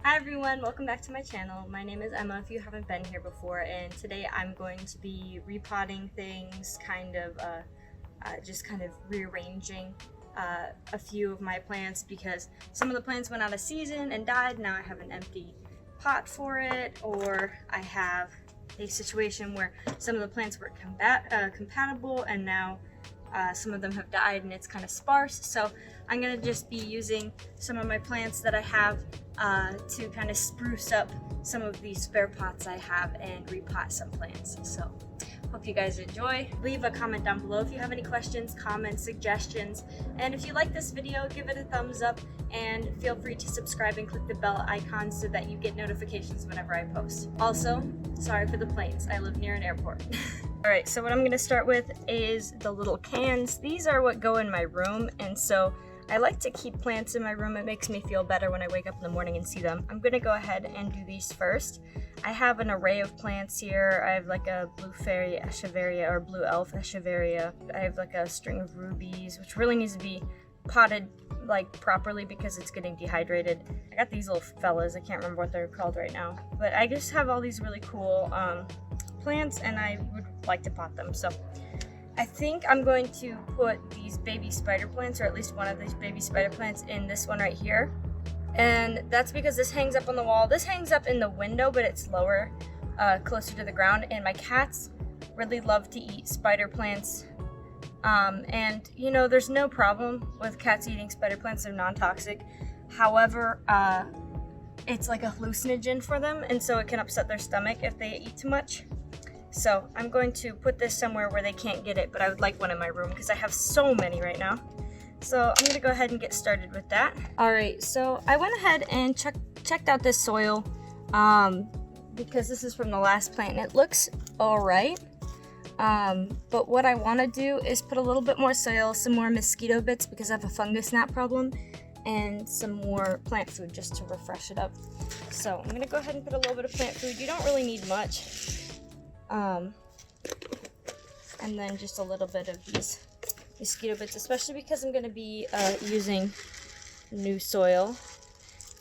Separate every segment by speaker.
Speaker 1: Hi everyone, welcome back to my channel. My name is Emma if you haven't been here before, and today I'm going to be repotting things, just rearranging a few of my plants because some of the plants went out of season and died. Now I have an empty pot for it, or I have a situation where some of the plants were compatible and now some of them have died and it's kind of sparse. So I'm going to just be using some of my plants that I have to kind of spruce up some of these spare pots I have and repot some plants. So hope you guys enjoy. Leave a comment down below if you have any questions, comments, suggestions, and if you like this video, give it a thumbs up and feel free to subscribe and click the bell icon so that you get notifications whenever I post. Also, sorry for the planes, I live near an airport. Alright, so what I'm going to start with is the little cans. These are what go in my room, and so I like to keep plants in my room. It makes me feel better when I wake up in the morning and see them. I'm going to go ahead and do these first. I have an array of plants here. I have like a blue fairy Echeveria or blue elf Echeveria. I have like a string of rubies, which really needs to be potted like properly because it's getting dehydrated. I got these little fellas. I can't remember what they're called right now. But I just have all these really cool plants and I would like to pot them. So I think I'm going to put these baby spider plants, or at least one of these baby spider plants, in this one right here. And that's because this hangs up on the wall. This hangs up in the window, but it's lower, closer to the ground. And my cats really love to eat spider plants. And you know, there's no problem with cats eating spider plants. They're non-toxic. However, it's like a hallucinogen for them, and so it can upset their stomach if they eat too much. So I'm going to put this somewhere where they can't get it, but I would like one in my room because I have so many right now. So I'm gonna go ahead and get started with that. All right, so I went ahead and checked out this soil because this is from the last plant and it looks all right. But what I wanna do is put a little bit more soil, some more mosquito bits because I have a fungus gnat problem, and some more plant food just to refresh it up. So I'm gonna go ahead and put a little bit of plant food. You don't really need much. And then just a little bit of these mosquito bits, especially because I'm going to be using new soil,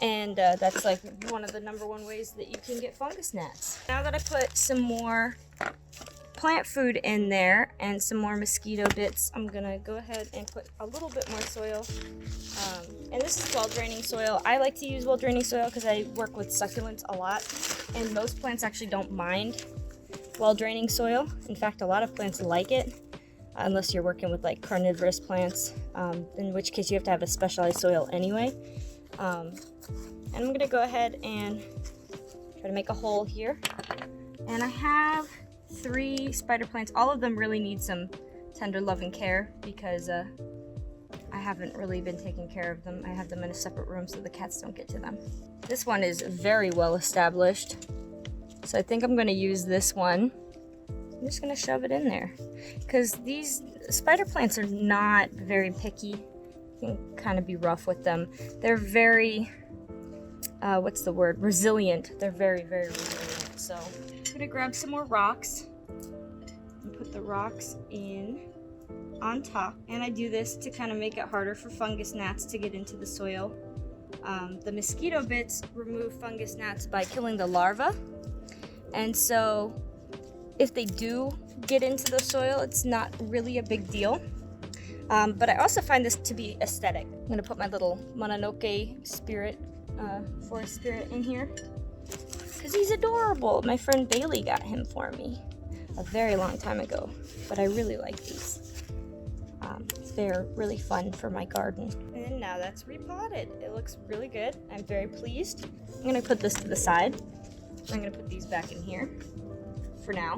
Speaker 1: and that's like one of the #1 ways that you can get fungus gnats. Now that I put some more plant food in there and some more mosquito bits, I'm going to go ahead and put a little bit more soil, and this is well-draining soil. I like to use well-draining soil because I work with succulents a lot, and most plants actually don't mind well-draining soil. In fact, a lot of plants like it, unless you're working with like carnivorous plants, in which case you have to have a specialized soil anyway. And I'm gonna go ahead and try to make a hole here. And I have 3 spider plants. All of them really need some tender loving care because I haven't really been taking care of them. I have them in a separate room so the cats don't get to them. This one is very well established, so I think I'm going to use this one. I'm just going to shove it in there because these spider plants are not very picky. You can kind of be rough with them. They're very, resilient. They're very, very resilient. So I'm going to grab some more rocks and put the rocks in on top. And I do this to kind of make it harder for fungus gnats to get into the soil. The mosquito bits remove fungus gnats by killing the larvae. And so if they do get into the soil, it's not really a big deal. But I also find this to be aesthetic. I'm going to put my little Mononoke spirit, forest spirit in here because he's adorable. My friend Bailey got him for me a very long time ago, but I really like these. They're really fun for my garden. And now that's repotted. It looks really good. I'm very pleased. I'm going to put this to the side. I'm going to put these back in here for now.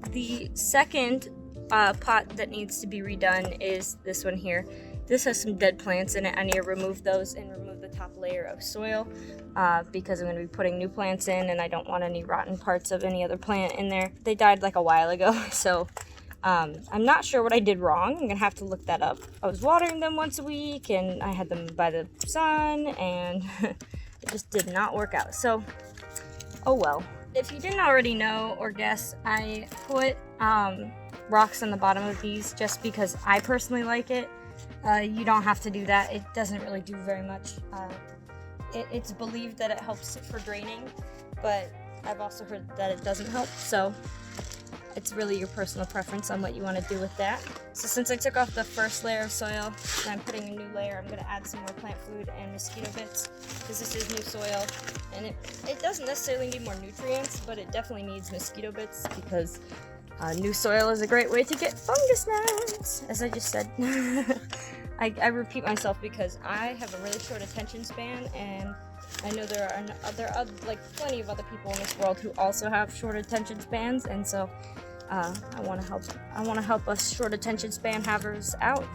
Speaker 1: The second pot that needs to be redone is this one here. This has some dead plants in it. I need to remove those and remove the top layer of soil because I'm going to be putting new plants in and I don't want any rotten parts of any other plant in there. They died like a while ago, so I'm not sure what I did wrong. I'm going to have to look that up. I was watering them once a week and I had them by the sun and it just did not work out. So, oh well. If you didn't already know or guess, I put rocks on the bottom of these just because I personally like it. You don't have to do that. It doesn't really do very much. It's believed that it helps for draining, but I've also heard that it doesn't help, so it's really your personal preference on what you want to do with that. So since I took off the first layer of soil and I'm putting a new layer, I'm going to add some more plant food and mosquito bits because this is new soil, and it doesn't necessarily need more nutrients, but it definitely needs mosquito bits because new soil is a great way to get fungus gnats, as I just said. I repeat myself because I have a really short attention span, and I know there are like plenty of other people in this world who also have short attention spans, and so I want to help us short attention span havers out.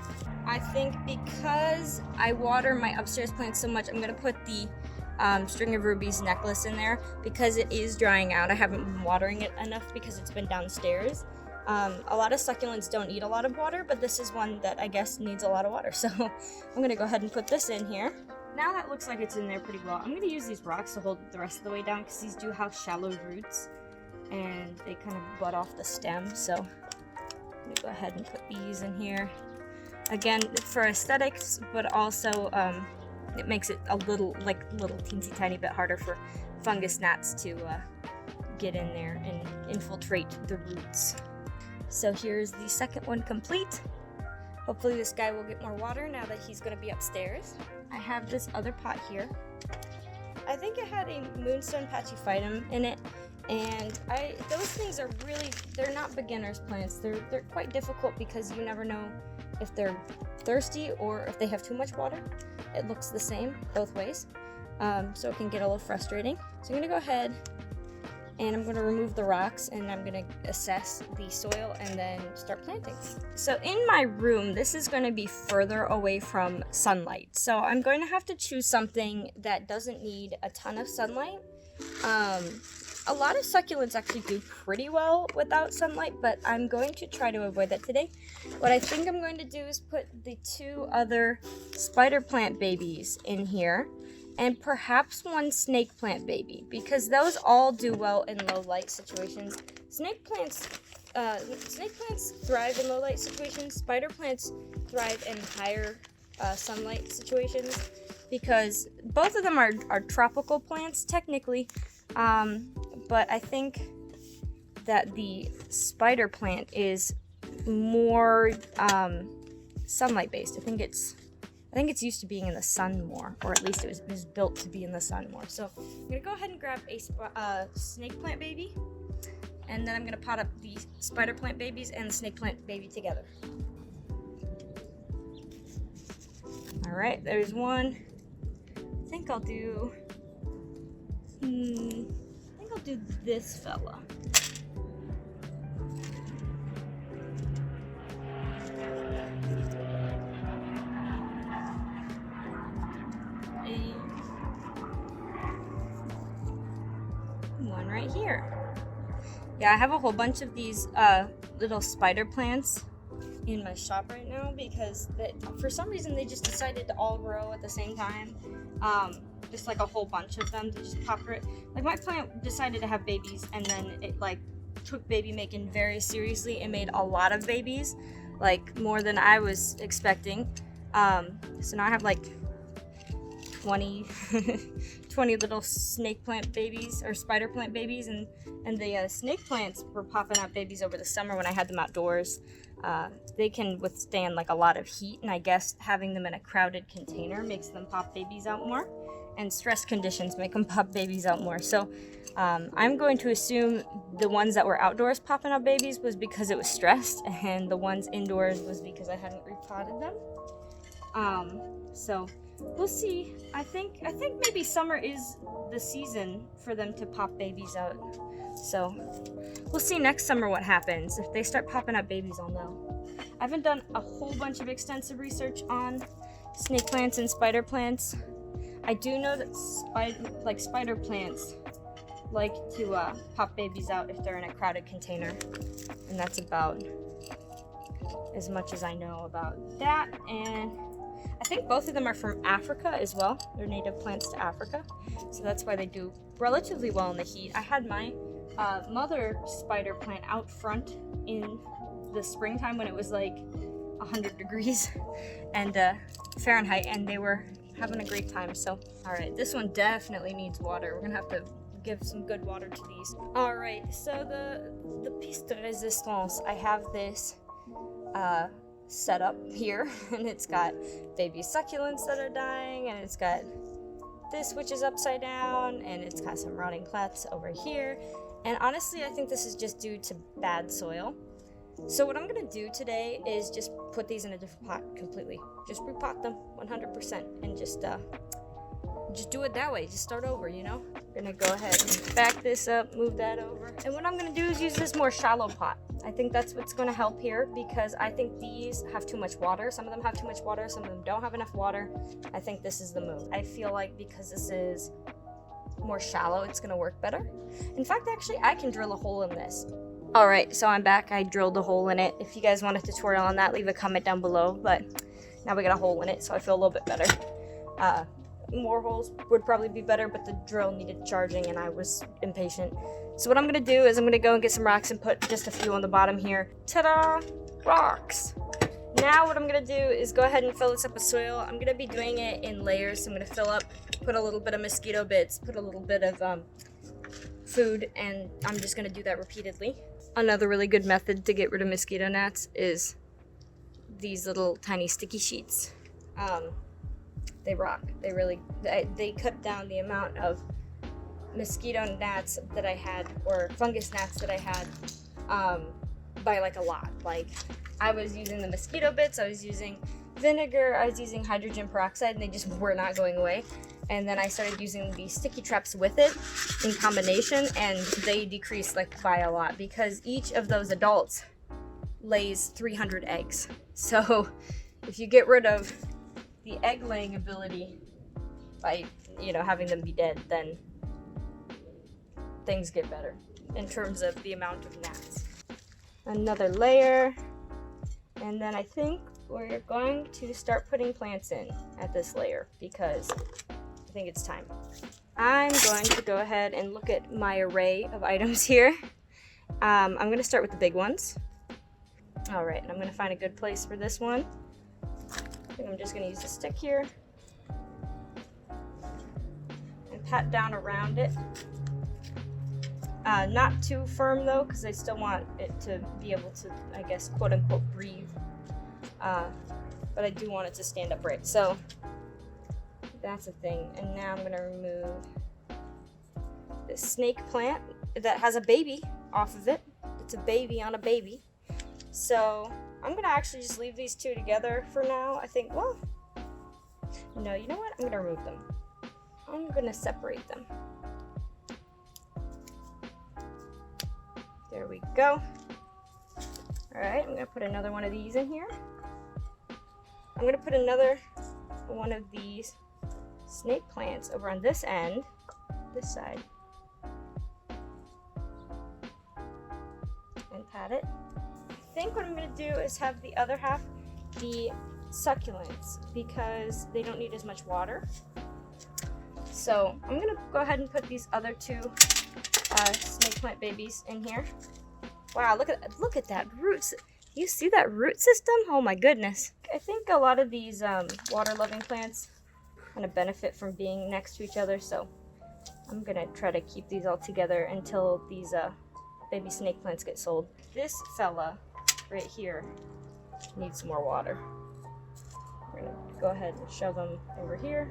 Speaker 1: I think because I water my upstairs plants so much, I'm gonna put the string of rubies necklace in there because it is drying out. I haven't been watering it enough because it's been downstairs. A lot of succulents don't need a lot of water, but this is one that I guess needs a lot of water, so I'm gonna go ahead and put this in here. Now that looks like it's in there pretty well, I'm gonna use these rocks to hold it the rest of the way down because these do have shallow roots and they kind of butt off the stem, so I'm gonna go ahead and put these in here. Again, for aesthetics, but also it makes it a little teensy tiny bit harder for fungus gnats to get in there and infiltrate the roots. So here's the second one complete. Hopefully this guy will get more water now that he's going to be upstairs. I have this other pot here. I think it had a moonstone pachyphytum in it, and those things are really, they're not beginner's plants. They're quite difficult because you never know if they're thirsty or if they have too much water. It looks the same both ways, so it can get a little frustrating. So I'm going to go ahead and I'm going to remove the rocks, and I'm going to assess the soil and then start planting. So in my room, this is going to be further away from sunlight. So I'm going to have to choose something that doesn't need a ton of sunlight. A lot of succulents actually do pretty well without sunlight, but I'm going to try to avoid that today. What I think I'm going to do is put the 2 other spider plant babies in here, and perhaps 1 snake plant baby, because those all do well in low light situations. Snake plants thrive in low light situations. Spider plants thrive in higher sunlight situations because both of them are tropical plants technically, but I think that the spider plant is more sunlight based. I think it's used to being in the sun more, or at least it was built to be in the sun more. So I'm gonna go ahead and grab a snake plant baby, and then I'm gonna pot up the spider plant babies and the snake plant baby together. All right, there's one. I think I'll do this fella. One right here. Yeah, I have a whole bunch of these little spider plants in my shop right now because for some reason they just decided to all grow at the same time. Just like a whole bunch of them. They just popped right. Like my plant decided to have babies, and then it like took baby making very seriously and made a lot of babies, like more than I was expecting. So now I have like 20 little snake plant babies or spider plant babies, and the snake plants were popping out babies over the summer when I had them outdoors. They can withstand like a lot of heat, and I guess having them in a crowded container makes them pop babies out more, and stress conditions make them pop babies out more. So I'm going to assume the ones that were outdoors popping out babies was because it was stressed, and the ones indoors was because I hadn't repotted them. So we'll see. I think maybe summer is the season for them to pop babies out. So we'll see next summer what happens. If they start popping out babies, I'll know. I haven't done a whole bunch of extensive research on snake plants and spider plants. I do know that spider plants like to pop babies out if they're in a crowded container, and that's about as much as I know about that. And I think both of them are from Africa as well. They're native plants to Africa, so that's why they do relatively well in the heat. I had my mother spider plant out front in the springtime when it was like 100 degrees and Fahrenheit, and they were having a great time. So, all right, this one definitely needs water. We're gonna have to give some good water to these. All right, so the piece de resistance, I have this set up here, and it's got baby succulents that are dying, and it's got this which is upside down, and it's got some rotting plants over here. And honestly, I think this is just due to bad soil. So what I'm gonna do today is just put these in a different pot completely. Just repot them 100% and just do it that way. Just start over, you know? I'm gonna go ahead and back this up, move that over. And what I'm gonna do is use this more shallow pot. I think that's what's gonna help here, because I think these have too much water. Some of them have too much water, some of them don't have enough water. I think this is the move. I feel like because this is more shallow, it's gonna work better. In fact, actually, I can drill a hole in this. All right, so I'm back. I drilled a hole in it. If you guys want a tutorial on that, leave a comment down below. But now we got a hole in it, so I feel a little bit better. More holes would probably be better, but the drill needed charging and I was impatient. So what I'm gonna do is I'm gonna go and get some rocks and put just a few on the bottom here. Ta-da! Rocks! Now what I'm gonna do is go ahead and fill this up with soil. I'm gonna be doing it in layers. So I'm gonna fill up, put a little bit of mosquito bits, put a little bit of food, and I'm just gonna do that repeatedly. Another really good method to get rid of mosquito gnats is these little tiny sticky sheets. They rock. They cut down the amount of mosquito gnats that I had, or fungus gnats that I had, by like a lot. Like, I was using the mosquito bits, I was using vinegar, I was using hydrogen peroxide, and they just were not going away. And then I started using the sticky traps with it in combination, and they decreased like by a lot, because each of those adults lays 300 eggs. So if you get rid of the egg laying ability by, you know, having them be dead, then things get better in terms of the amount of gnats. Another layer, and then I think we're going to start putting plants in at this layer, because I think it's time. I'm going to go ahead and look at my array of items here. I'm going to start with the big ones. All right, and I'm going to find a good place for this one. I think I'm just going to use a stick here and pat down around it. Not too firm though, because I still want it to be able to, I guess, quote unquote, breathe. But I do want it to stand upright. So that's a thing. And now I'm going to remove this snake plant that has a baby off of it. It's a baby on a baby. So I'm going to actually just leave these two together for now. I think, well, no, you know what? I'm going to remove them. I'm going to separate them. There we go. All right, I'm going to put another one of these in here. I'm going to put another one of these snake plants over on this end, this side, and pat it. I think what I'm going to do is have the other half be succulents, because they don't need as much water. So I'm going to go ahead and put these other two snake plant babies in here. Wow, look at that roots. You see that root system? Oh my goodness. I think a lot of these water-loving plants kind of benefit from being next to each other, so I'm gonna try to keep these all together until these baby snake plants get sold. This fella right here needs more water. We're gonna go ahead and shove them over here.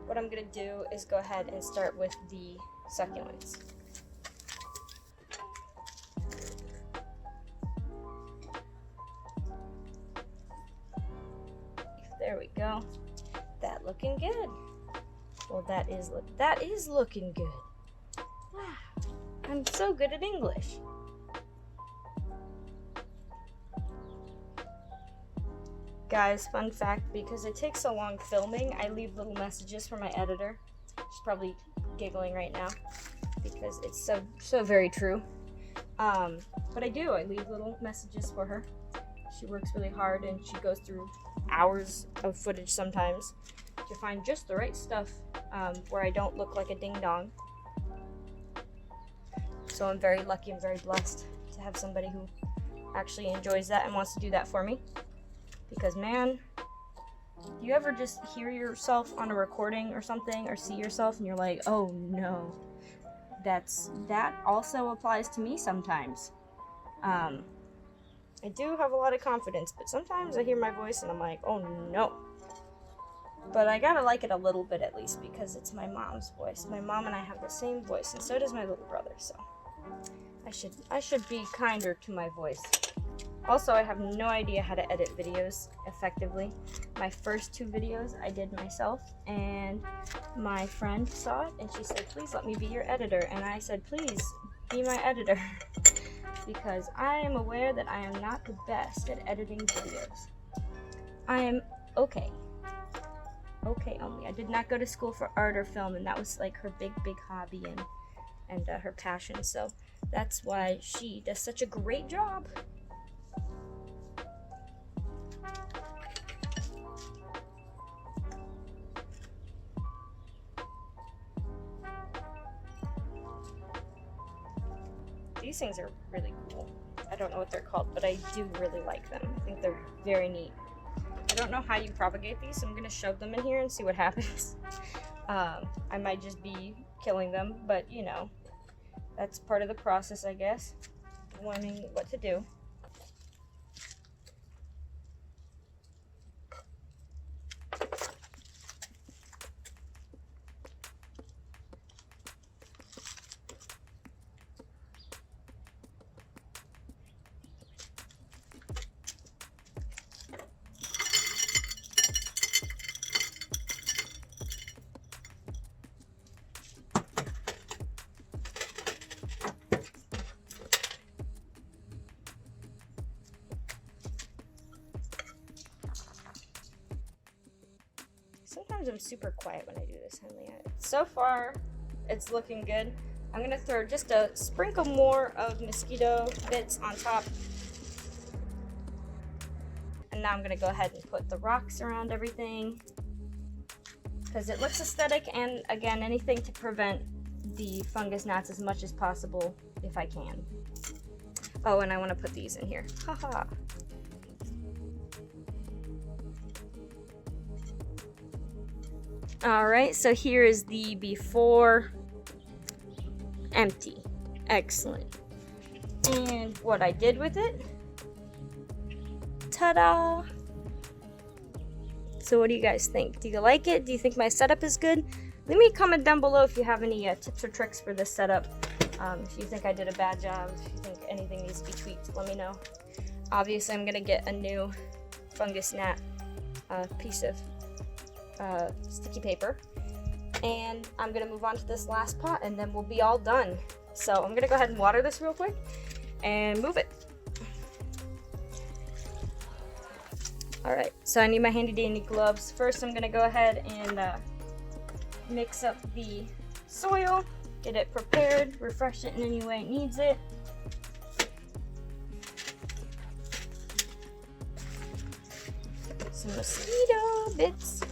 Speaker 1: What I'm gonna do is go ahead and start with the succulents. There we go. That looking good. Well, that is looking good. Wow, I'm so good at English. Guys, fun fact, because it takes so long filming, I leave little messages for my editor. She's probably giggling right now because it's so very true. But I leave little messages for her. She works really hard and she goes through hours of footage sometimes to find just the right stuff where I don't look like a ding-dong. So I'm very lucky and very blessed to have somebody who actually enjoys that and wants to do that for me. Because man, you ever just hear yourself on a recording or something, or see yourself and you're like, oh no, that also applies to me sometimes. I do have a lot of confidence, but sometimes I hear my voice and I'm like, oh no. But I gotta like it a little bit at least, because it's my mom's voice. My mom and I have the same voice, and so does my little brother, so I should be kinder to my voice. Also, I have no idea how to edit videos effectively. My first 2 videos I did myself, and my friend saw it and she said, please let me be your editor. And I said, please be my editor. Because I am aware that I am not the best at editing videos. I am okay. Okay only. I did not go to school for art or film, and that was like her big hobby and her passion. So that's why she does such a great job. These things are really cool. I don't know what they're called, but I do really like them. I think they're very neat. I don't know how you propagate these, so I'm going to shove them in here and see what happens. I might just be killing them, but you know, that's part of the process, I guess. Learning what to do. Sometimes I'm super quiet when I do this, Henley. So far, it's looking good. I'm gonna throw just a sprinkle more of mosquito bits on top. And now I'm gonna go ahead and put the rocks around everything, because it looks aesthetic, and again, anything to prevent the fungus gnats as much as possible if I can. Oh, and I wanna put these in here. Haha. Alright, so here is the before. Empty. Excellent. And what I did with it. Ta-da! So what do you guys think? Do you like it? Do you think my setup is good? Leave me a comment down below if you have any tips or tricks for this setup. If you think I did a bad job, if you think anything needs to be tweaked, let me know. Obviously, I'm going to get a new fungus gnat piece of sticky paper, and I'm gonna move on to this last pot, and then we'll be all done. So I'm gonna go ahead and water this real quick and move it. All right, so I need my handy dandy gloves. First, I'm gonna go ahead and mix up the soil, get it prepared, refresh it in any way it needs it. Some mosquito bits.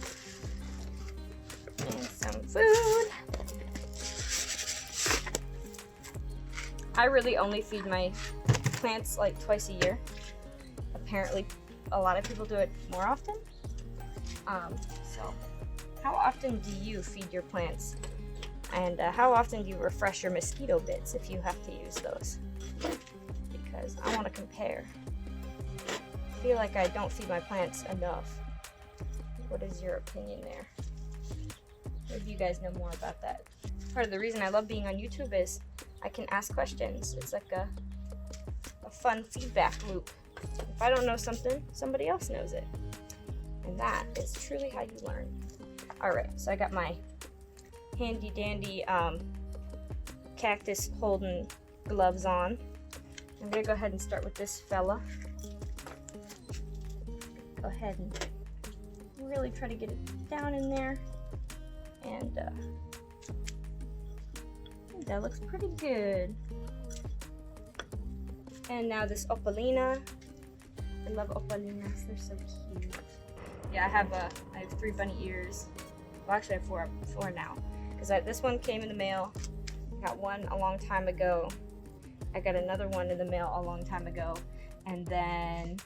Speaker 1: And some food. I really only feed my plants like twice a year. Apparently, a lot of people do it more often. So, how often do you feed your plants? And how often do you refresh your mosquito bits if you have to use those? Because I want to compare. I feel like I don't feed my plants enough. What is your opinion there? Maybe you guys know more about that. Part of the reason I love being on YouTube is I can ask questions. It's like a fun feedback loop. If I don't know something, somebody else knows it. And that is truly how you learn. Alright, so I got my handy dandy cactus holding gloves on. I'm gonna go ahead and start with this fella. Go ahead and really try to get it down in there. And I think that looks pretty good. And now this opalina. I love opalinas, they're so cute. Yeah, I have 3 bunny ears. Well, actually I have 4 now. Because this one came in the mail. I got one a long time ago. I got another one in the mail a long time ago. and then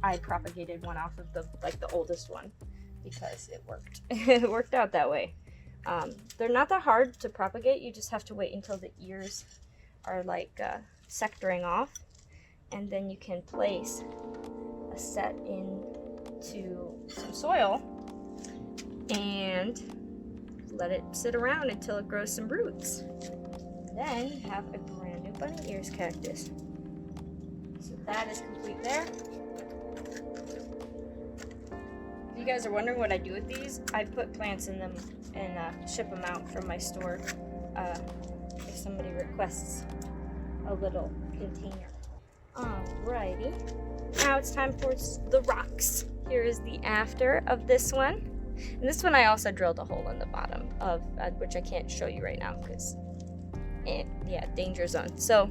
Speaker 1: I propagated one off of the oldest one because it worked. It worked out that way. They're not that hard to propagate. You just have to wait until the ears are like sectoring off, and then you can place a set into some soil and let it sit around until it grows some roots. And then you have a brand new bunny ears cactus. So that is complete there. If you guys are wondering what I do with these, I put plants in them and ship them out from my store if somebody requests a little container. Alrighty, now it's time for the rocks. Here is the after of this one. And this one I also drilled a hole in the bottom of, which I can't show you right now because, yeah, danger zone. So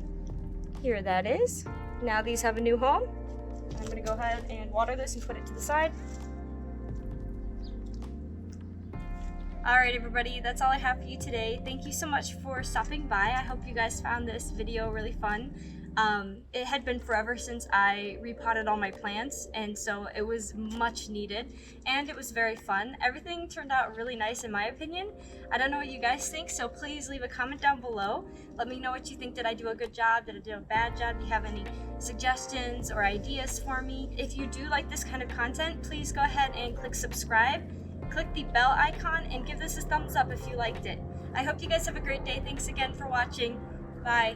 Speaker 1: here that is. Now these have a new home. I'm gonna go ahead and water this and put it to the side. Alright everybody, that's all I have for you today. Thank you so much for stopping by. I hope you guys found this video really fun. It had been forever since I repotted all my plants, and so it was much needed, and it was very fun. Everything turned out really nice in my opinion. I don't know what you guys think, so please leave a comment down below. Let me know what you think. Did I do a good job? Did I do a bad job? Do you have any suggestions or ideas for me? If you do like this kind of content, please go ahead and click subscribe. Click the bell icon and give this a thumbs up if you liked it. I hope you guys have a great day. Thanks again for watching. Bye.